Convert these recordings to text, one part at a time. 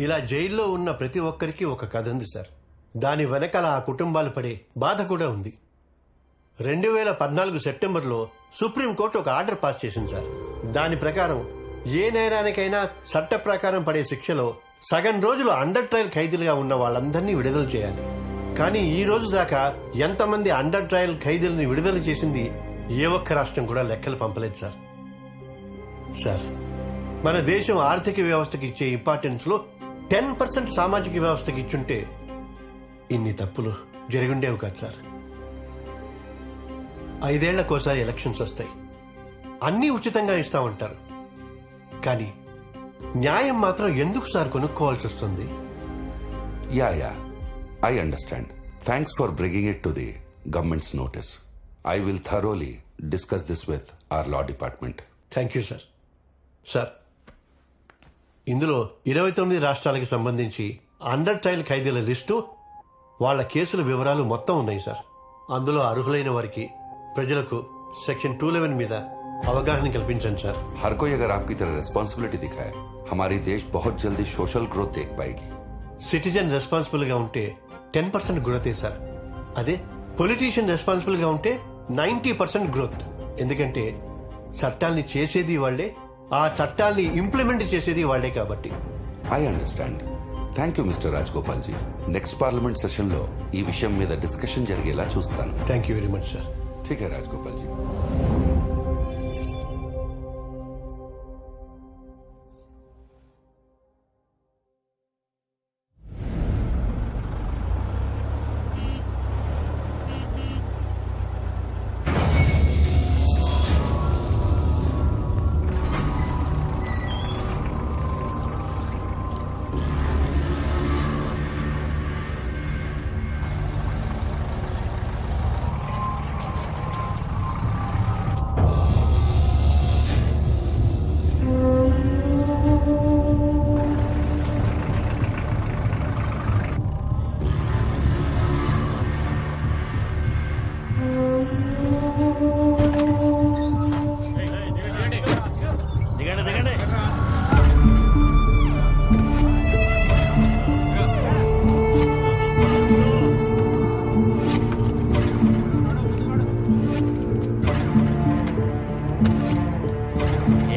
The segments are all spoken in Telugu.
ఇలా జైల్లో ఉన్న ప్రతి ఒక్కరికి ఒక కథ ఉంది సార్. దాని వెనకాల ఆ కుటుంబాలు పడే బాధ కూడా ఉంది. 2014 సెప్టెంబర్లో సుప్రీంకోర్టు ఒక ఆర్డర్ పాస్ చేసింది సార్. దాని ప్రకారం ఏ నేరానికైనా చట్ట ప్రకారం పడే శిక్షలో సగం రోజులు అండర్ ట్రయల్ ఖైదీలుగా ఉన్న వాళ్ళందరినీ విడుదల చేయాలి. కానీ ఈ రోజు దాకా ఎంతమంది అండర్ ట్రయల్ ఖైదీలని విడుదల చేసింది ఏ ఒక్క రాష్ట్రం కూడా లెక్కలు పంపలేదు సార్. సార్, మన దేశం ఆర్థిక వ్యవస్థకి ఇచ్చే ఇంపార్టెన్స్ లో 10% సామాజిక వ్యవస్థకి ఇచ్చుంటే ఇన్ని తప్పులు జరిగుండేవి కాదు సార్. 5 ఏళ్లకోసారి ఎలక్షన్స్ వస్తాయి, అన్నీ ఉచితంగా ఇస్తామంటారు. కానీ న్యాయం మాత్రం ఎందుకు సార్ కొనుక్కోవాల్సి వస్తుంది? Yeah, I understand. Thanks for bringing it to the government's notice. I will thoroughly discuss this with our law department. Thank you sir. Sir, ఇందులో 29 రాష్ట్రాలకు సంబంధించి అండర్ ట్రయల్ ఖైదీల లిస్టు, వాళ్ళ కేసుల వివరాలు మొత్తం ఉన్నాయి సార్. అందులో అర్హులైన వారికి, ప్రజలకు సెక్షన్ 211 మీద అవగాహన కల్పించండి సార్. हर कोई अगर आपकी तरह रेस्पॉन्सिबिलिटी दिखाए, हमारी देश बहुत जल्दी सोशल ग्रोथ देख पाएगी. సిటిజన్ రెస్పాన్సిబుల్ గా ఉంటే 10% గ్రోతే సార్. అదే పొలిటీషియన్ రెస్పాన్సిబుల్ గా ఉంటే 90% గ్రోత్. ఎందుకంటే చట్టాల్ని చేసేది వాళ్లే, ఆ చట్టాల్ని ఇంప్లిమెంట్ చేసేది వాళ్లే కాబట్టి. I understand. Thank you, Mr. Rajgopal ji. Next parliament session లో ఈ విషయం మీద డిస్కషన్ జరిగేలా చూస్తాను. Thank you very much sir. ठीक है राजगोपाल जी.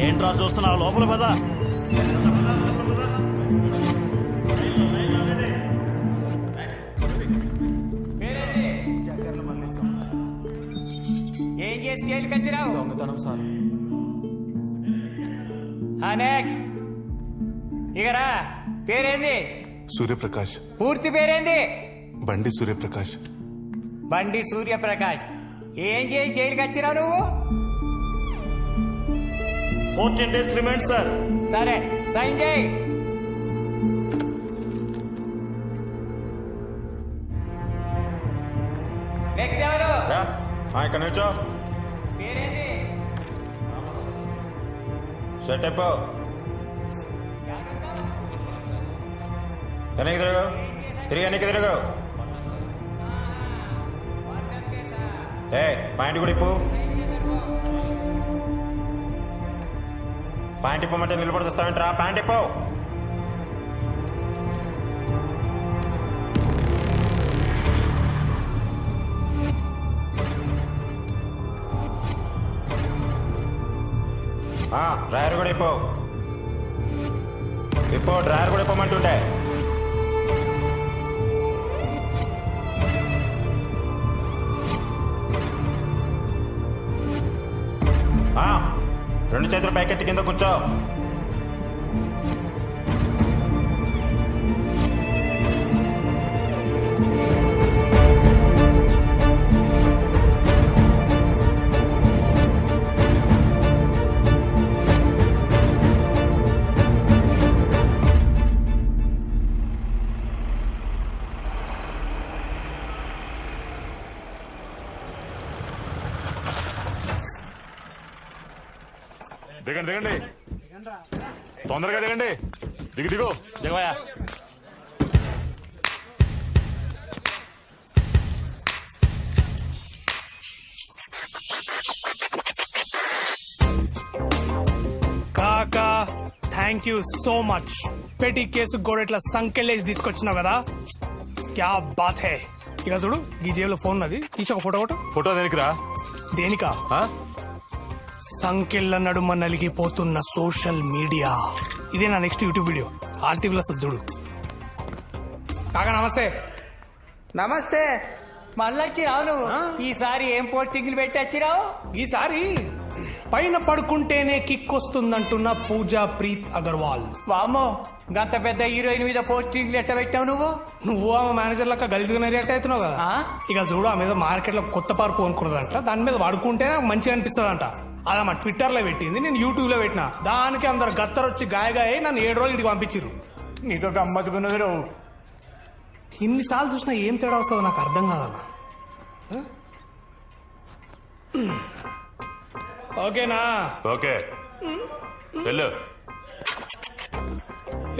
ఏంట్రా చూస్తున్నావు? లోపల పద. ఏం చేసి జైలుకి వచ్చినావు? దొంగతనం సార్. నెక్స్ట్ ఇకరా. పేరేంది? సూర్యప్రకాష్. పూర్తి పేరేంది? బండి సూర్యప్రకాష్. బండి సూర్యప్రకాష్. ఏం చేసి జైలుకి వచ్చినావు నువ్వు? 14 days రిమైండ్ సార్. సరే, సైన్ చేయి. నెక్స్ట్ ఎవరు? ఇక్కడ నుంచో. పేరేంది? షర్ట్ అయిపో. వెనక్కి తిరగవు, తిరిగి వెనక్కి తిరగవు. పాయింట్ కూడా ఇప్పు. పాయింట్ ఇప్పమంటే నిలబడి వస్తావేంట్రా? పాయింట్ ఇప్పో. డ్రైవర్ కూడా ఇప్పో. ఇప్పో, డ్రైవర్ కూడా ఇప్పమంటుంటే. రెండు చేతులు పైకెత్తి కింద కూర్చో. దిగండి దిగండి, తొందరగా దిగండి. దిగు దిగవయ్యా. Thank you so much. పెట్టి కేసు కూడా ఇట్లా సంకెళ్ళేసి తీసుకొచ్చినావు కదా, క్యా బాత్ హే. ఇక చూడు ఈ జేబులో ఫోన్ ఉన్నది, తీసి ఒక ఫోటో కొట్టు. ఫోటో దేనికిరా? దేనికా? సంకెళ్ళ నడుమ నలిగిపోతున్న సోషల్ మీడియా. ఇదే నా నెక్స్ట్ యూట్యూబ్ వీడియో, ఆర్టీవీలో వస్తుంది చూడు. కాకా నమస్తే. నమస్తే. మళ్ళీ వచ్చిరావు నువ్వు. ఈసారి ఏం పోస్టింగ్లు పెట్టి వచ్చిరావు? ఈసారి పైన పడుకుంటేనే కిక్ వస్తుందంటున్న పూజా ప్రీత్ అగర్వాల్. వామ్మో, గంత పెద్ద హీరోయిన్ మీద పోస్టింగ్లు ఎట్లా పెట్టావు నువ్వు? నువ్వు ఆమె మేనేజర్ లెక్క గలిసిగా రియాక్ట్ అవుతున్నావు కదా. ఇక చూడు ఆ మీద మార్కెట్ లో కొత్త పార్పు అనుకున్నదంట, దాని మీద పడుకుంటే నాకు మంచిగా అనిపిస్తుందంట. అలా మా ట్విట్టర్ లో పెట్టింది, నేను యూట్యూబ్ లో పెట్టినా. దానికి అందరు గత్తరొచ్చి గాయగాయ నన్ను 7 రోజులు ఇంటికి పంపించారు. నీతో గమ్మత్తుకున్నది. ఇన్నిసార్లు చూసినా ఏం తేడా వస్తుందో నాకు అర్థం కాదన్నా. ఓకేనా? ఓకే వెళ్ళు.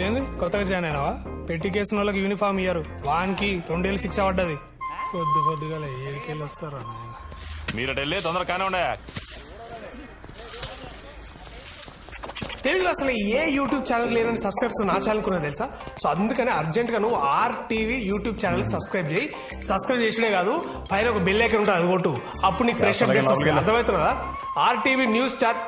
ఏంది కొత్తగా జాయిన్ అయినావా? పెట్టి కేసిన వాళ్ళకి యూనిఫామ్ ఇయ్యరు, వానికి 2 ఏళ్ళు శిక్ష పడ్డది. పొద్దుగా 7 వస్తారా నాయన. మీరు వెళ్ళి తొందర కానే ఉండే. తెలుగులో అసలు ఏ యూట్యూబ్ ఛానల్ లేదని సబ్స్క్రైబర్స్ నా ఛానల్ కూడా తెలుసా? సో అందుకని అర్జెంట్ గా నువ్వు RTV యూట్యూబ్ ఛానల్ సబ్స్క్రైబ్ చేయి. సబ్స్క్రైబ్ చేసినే కాదు, పైన ఒక బెల్ ఐకాన్ ఉంటుంది, అది కొట్టు. అప్పుడు నీకు ఫ్రెష్ అప్డేట్స్ వస్తాయి. అర్థమవుతుందా? RTV news channel.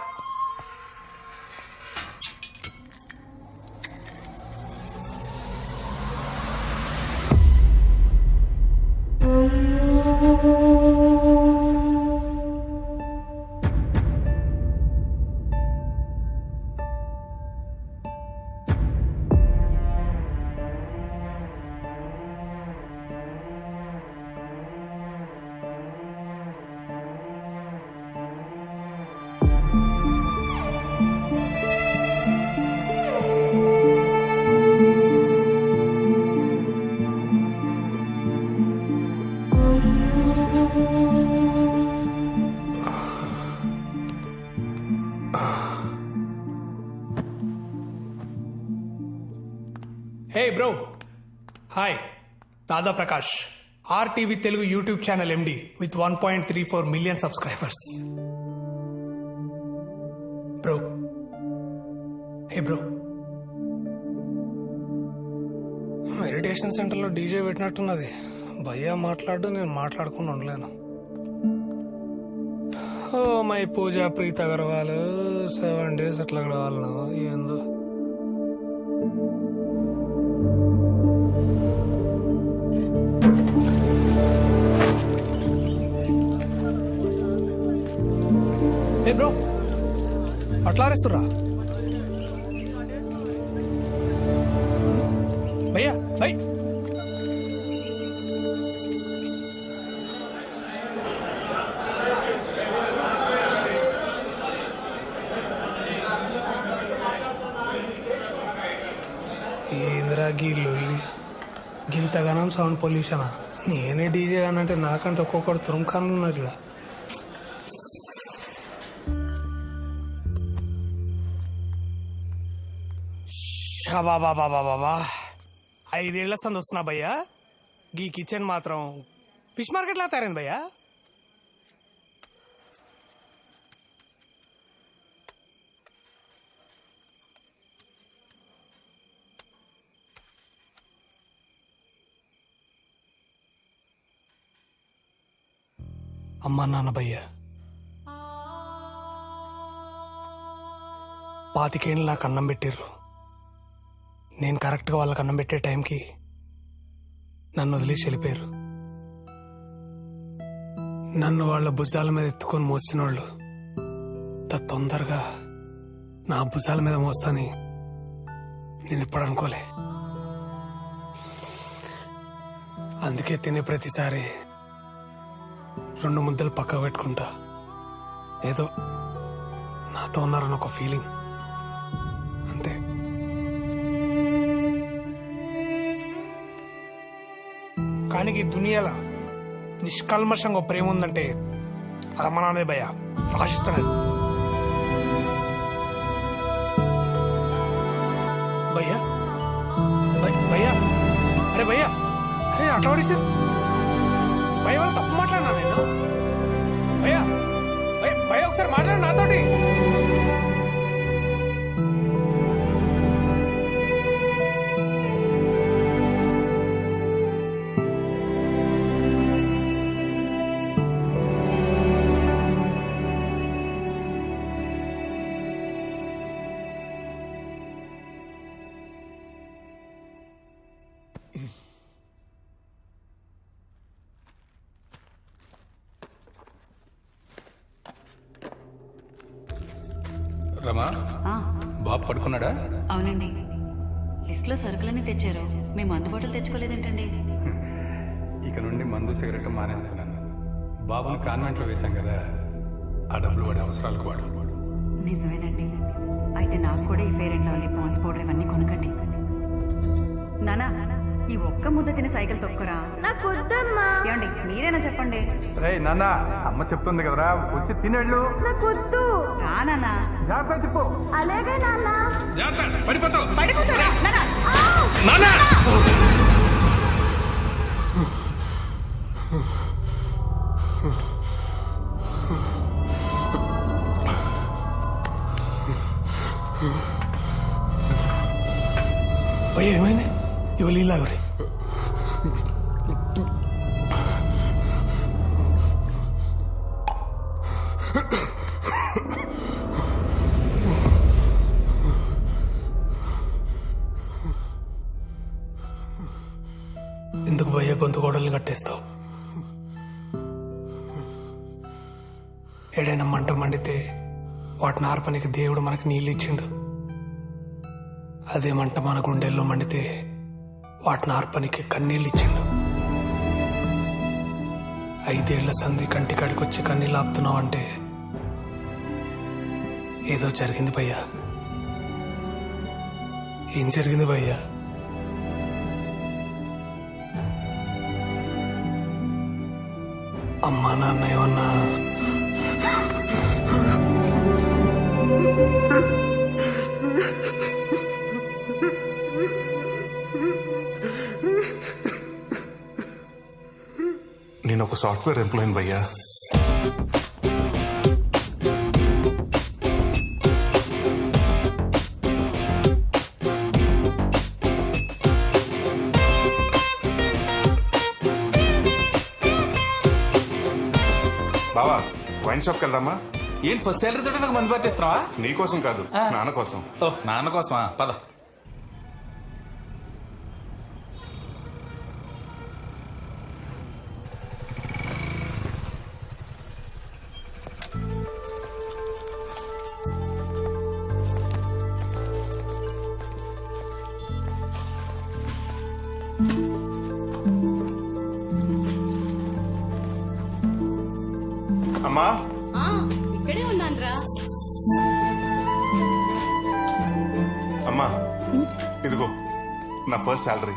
Hey bro, hi. Radha Prakash, RTV Telugu YouTube channel MD with 1.34 million subscribers. Bro, hey bro, meditation సెంటర్లో డీజే పెట్టినట్టున్నది. భయ్యా మాట్లాడు, నేను మాట్లాడకుండా ఉండలేను. Oh my Pooja Preet Agarwal 7 days అట్లా గడవాలనా ఏందో. ఏ బ్రో, అట్లా అరేస్తుర్రా భయ్యా? భయ్ ఏంద్రా గీ లొల్లి, గింతగానం సౌండ్ పొల్యూషనా? నేనే డీజే అనంటే నాకంటే ఒక్కొక్కడు తురుముఖాన్లు ఉన్నారు ఇక్కడ. బాబా 5 ఏళ్ల సంది వస్తున్నా భయ్యా. గీ కిచెన్ మాత్రం ఫిష్ మార్కెట్ లా తయారైంది భయ్యా. అమ్మా నాన్న భయ్యా 25 ఏళ్ళు నాకు అన్నం పెట్టిర్రు. నేను కరెక్ట్గా వాళ్ళకి అన్నం పెట్టే టైంకి నన్ను వదిలేసి వెళ్ళిపోయారు. నన్ను వాళ్ళ భుజాల మీద ఎత్తుకొని మోసిన వాళ్ళు తొందరగా నా భుజాల మీద మోస్తాని నేను ఇప్పుడు అనుకోలే. అందుకే తినే ప్రతిసారి 2 ముద్దలు పక్క పెట్టుకుంటా. ఏదో నాతో ఉన్నారని ఒక ఫీలింగ్, అంతే. కానీ ఈ దునియాలో నిష్కల్మషంగా ప్రేమ ఉందంటే అది అమ్మ నాన్నదే భయ్యా. రాసిస్తున్నాను భయ్యా. భయ్యా, అరే భయ్యా, అరే అట్లా పడేసి భయ్య వాళ్ళు తప్పు మాట్లాడినా నేను. భయ్యా భయ్యా ఒకసారి మాట్లాడు నాతోటి. బాబు పడుకున్నాడా? అవునండి. లిస్ట్లో సరుకులన్నీ తెచ్చారు, మేము అందుబాటులో తెచ్చుకోలేదేంటండి? ఇక నుండి మందు సిగరెట్ మానేస్తున్నాను. బాబుని కాన్వెంట్లో వేశాం కదా, ఆ డబ్బులు వాడి అవసరాలకు వాడు. నిజమేనండి. అయితే నాకు కూడా ఈ fair and lovely Pond's powder ఇవన్నీ కొనకండి. నానా, ఈ ఒక్క ముద్ద తిని సైకిల్ తొక్కురా. నాకు వద్దమ్మా. ఏమండి మీరేనా చెప్పండి. రే నాన్న, అమ్మ చెప్తుంది కదరా, వచ్చి తినేళ్ళు. నాకు వద్దు. రా నానా. జాగ్రత్త తిప్పు. అలాగే నాన్నా. జాగ్రత్త, పడిపోతావు. పడిపోతారా నానా? నానా భయ్య ఏమైంది? ఇవాళ ఇలా ఎవరి ఎందుకు భయ్య గొంతు గోడల్ని కట్టేస్తావు? ఏడైనా మంట మండితే వాటిని ఆర్పనికి దేవుడు మనకి నీళ్ళు ఇచ్చిండు. అదే మంట మన గుండెల్లో మండితే వాటిని ఆర్పనికి కన్నీళ్ళు ఇచ్చిండు. 5 ఏళ్ల సంధి కంటి కాడికొచ్చి కన్నీళ్ళు ఆపుతున్నావంటే ఏదో జరిగింది భయ్యా. ఏం జరిగింది భయ్యా? అమ్మా నాన్న ఏమన్నా నేను ఒక సాఫ్ట్వేర్ ఎంప్లాయీని భయ్యా. బావా, వైన్ షాప్కి వెళ్దామా? ఏంటి ఫస్ట్ సాలరీ తోటి నాకు మందు పట్టిస్తున్నావా? నీకోసం కాదు, నాన్న కోసం. ఓ నాన్న కోసమా? పద. అమ్మా, ఇక్కడే ఉన్నానురా. అమ్మా ఇదిగో నా ఫస్ట్ శాలరీ.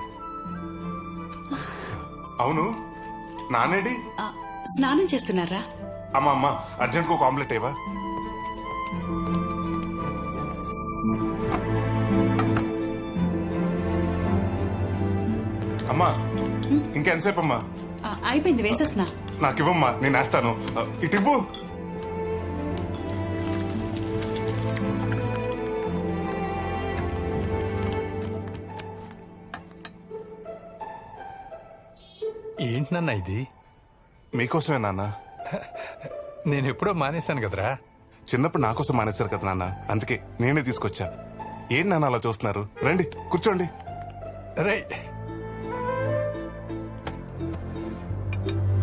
అవును, నానేడి? స్నానం చేస్తున్నారా? అమ్మా అమ్మా, అర్జెంట్ ఒక ఆమ్లెట్ ఏవా? అమ్మా ఇంకెంతసేపు అమ్మా? అయిపోయింది, వేసేస్తున్నా. నాకివ్వమ్మా, నేను వేస్తాను. ఇటివ్వు. ఏంటి నాన్న ఇది? మీకోసమే నాన్న. నేను ఎప్పుడో మానేశాను కదరా. చిన్నప్పుడు నా కోసం మానేశారు కదా నాన్న, అందుకే నేనే తీసుకొచ్చా. ఏంటి నాన్న అలా చూస్తున్నారు? రండి కూర్చోండి. రే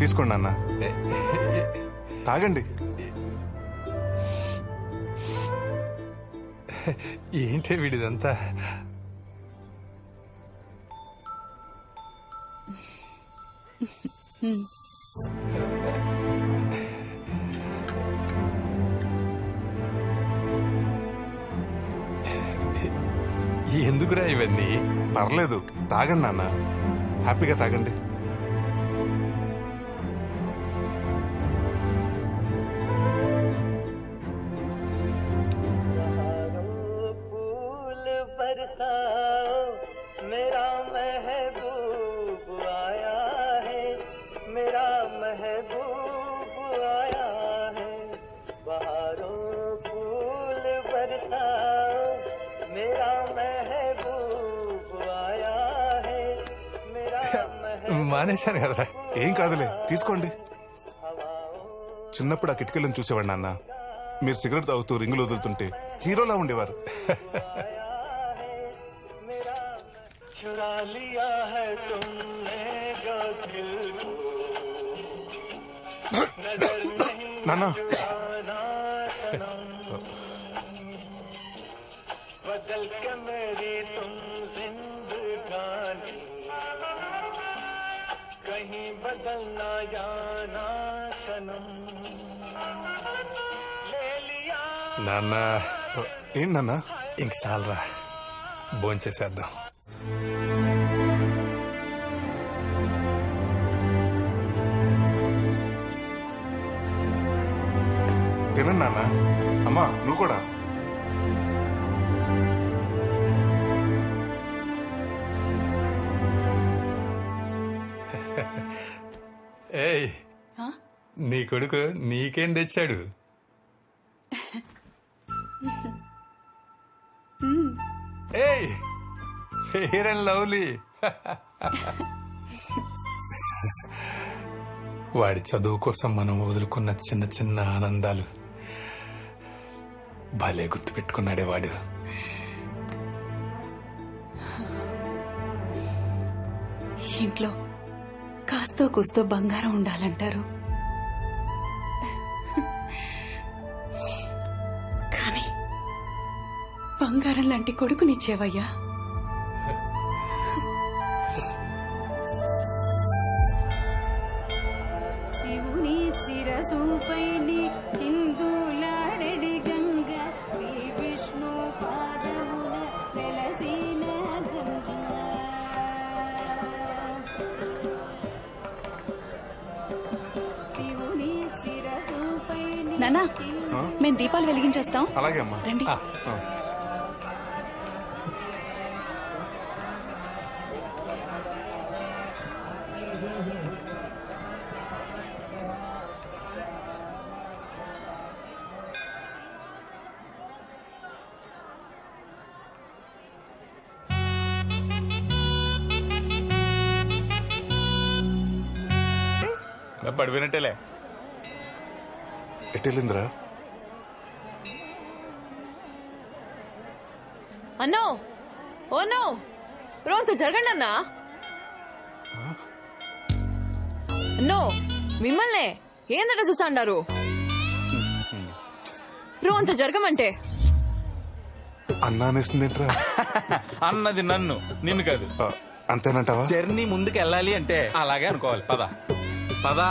తీసుకోండి నాన్న, తాగండి. ఏంటి వీడిదంతా? ఎందుకురా ఇవన్నీ? పర్లేదు, తాగండి నాన్న, హ్యాపీగా తాగండి. మానేశాను కదరా. ఏం కాదులే, తీసుకోండి. చిన్నప్పుడు ఆ కిటికీలను చూసేవాడు నాన్న. మీరు సిగరెట్ తాగుతూ రింగులు వదులుతుంటే హీరోలా ఉండేవారు. నాన్న నాన్న ఏంటి నాన్న? ఇంక చాలరా, భోంచేసేద్దాం. తినండి నాన్న. అమ్మా నువ్వు కూడా. ఏయ్, నీ కొడుకు నీకేం తెచ్చాడు? ఏయ్, ఫెయిర్ అండ్ లవ్లీ. వాడి చదువు కోసం మనం వదులుకున్న చిన్న చిన్న ఆనందాలు భలే గుర్తుపెట్టుకున్నాడే వాడు. ఇంట్లో కాస్తో కూస్తో బంగారం ఉండాలంటారు, కానీ బంగారం లాంటి కొడుకునిచ్చేవయ్యా. శివుని శిరసుపై చిందులాడెడి గంగ, శ్రీ విష్ణు పాదమున వెలసిన గంగ. నానా, మేము దీపాలు వెలిగించేస్తాం. అలాగే అమ్మా. రండి. పడిపోయినట్టేలే. ఎట్టెళ్ళిందిరా? అన్నో, ఓ నో, రోంత జరగండి అన్నా. అన్నో, మిమ్మల్నే ఏందట చూసాండారు? రోంత జరగమంటే అన్నా అనేసిందేంట్రా? అన్నది నన్ను, నిన్ను కాదు. అంతేనంటావా? జర్నీ ముందుకు వెళ్ళాలి అంటే అలాగే అనుకోవాలి. పద పదా.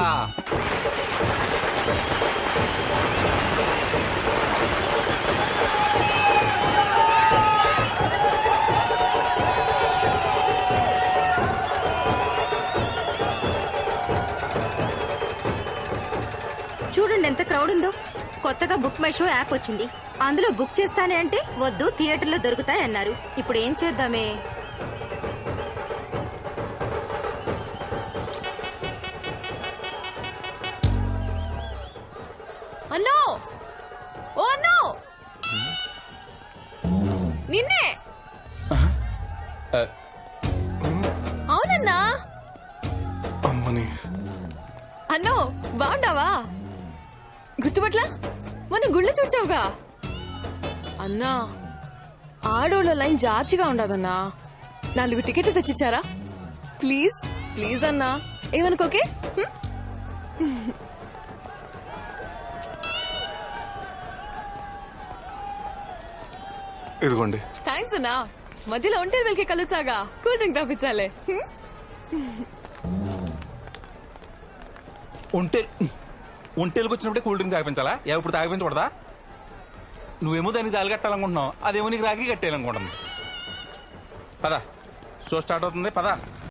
చూడండి ఎంత క్రౌడ్ ఉందో. కొత్తగా బుక్ మై షో యాప్ వచ్చింది. అందులో బుక్ చేస్తానే అంటే వద్దు, థియేటర్లో దొరుకుతాయి అన్నారు. ఇప్పుడు ఏం చేద్దామే? అన్నో, ఓ అన్నో, నిన్నే. అవునన్నా. అమ్మని. అన్నో, బాగుండావా? గుర్తుపట్లా? మొన్న గుళ్ళు చూచావుగా. అన్నా, ఆడోళ్ళ లైన్ జాచిగా ఉండదన్నా. 4 టికెట్లు తెచ్చిచ్చారా? ప్లీజ్ ప్లీజ్ అన్నా, ఏమనుకోకే. ఇదిగోండి. థ్యాంక్స్ అన్నా. మధ్యలో ఒంటరి వెళ్కి కలుచాగా కూల్ డ్రింక్ తాపించాలే. ఒంటేలకు వచ్చినప్పుడే కూల్ డ్రింక్ తాగిపించాలా? ఎప్పుడు తాగిపించకూడదా? నువ్వేమో దానికి తాళి కట్టాలనుకుంటున్నావు, అదేమో నీకు రాగి కట్టేయాలనుకుంటుంది. పద, షో స్టార్ట్ అవుతుంది. పద.